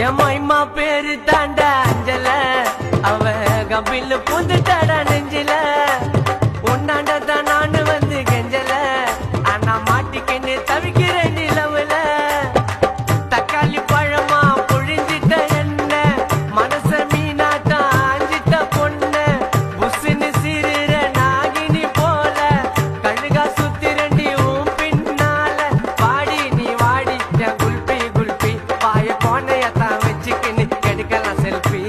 என் மைமா பேரு தாண்டா அஞ்சல, அவ கபில் பூந்துட்டாடா நெஞ்சில. உன்னாண்டதான் நானு வந்து கெஞ்சல, ஆனா மாட்டிக்கின்னு தவிக்கிறேன் நிலவுல. தக்காளி பழமா புழிஞ்சிட்ட என்ன, மனச மீனாட்டா ஆஞ்சிட்ட பொண்ண. புசுன்னு சிறுற நாகினி போல, கழுகா சுத்திரண்டி உன் பின்னால. வாடி நீ வாடி என் குல்பி குல்பி, பாய கோணையத்தான் வச்சுக்கின்னு எடுக்கலாம் செல்ஃபி.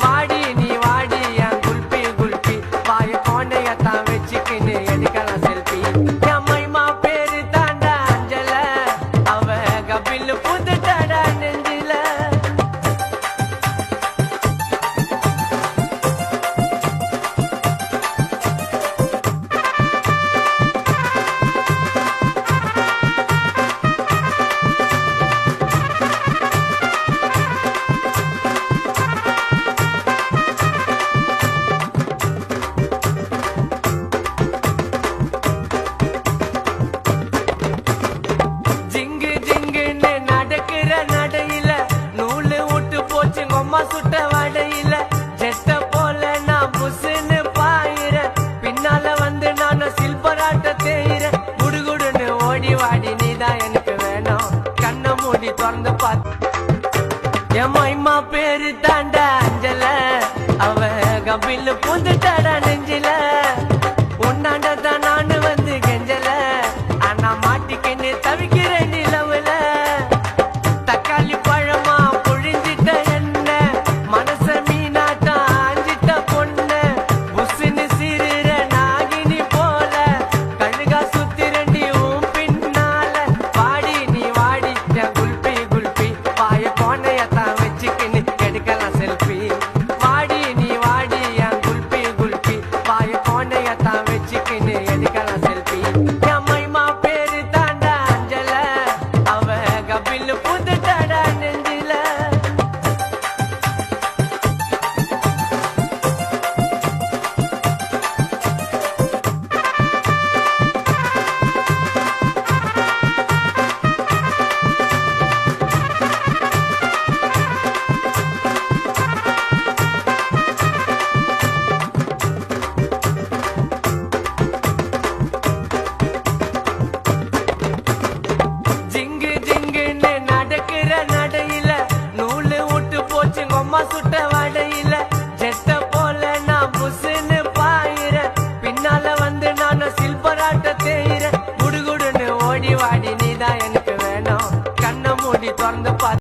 வாடி நீ வாடி என் குல்பி குல்பி, பாய கோணையத்தான் வச்சுக்கின்னு எடுக்கலாம் செல்ஃபி. என் மைமா பேரு தாண்டா அஞ்சல, அவ கபில் பூந்துட்டாடா நெஞ்சில. ஜிங்கு ஜிங்குன்னு நடக்கிற நடையில, நூலு விட்டு போச்சு கொம்மா சுட்ட வடையில. ஜெட்ட போல நான் புசுன்னு பாயிர, பின்னால வந்து நான் சில்பராட்ட தேயிற. குடுகுடுன்னு ஓடி வாடி நீதான் எனக்கு வேணும், கண்ணை மூடி திறந்து பார்த்து. என் மைமா பேரு தாண்டா அஞ்சல, அவ கபில் பூந்துட்டாடா நெஞ்சில.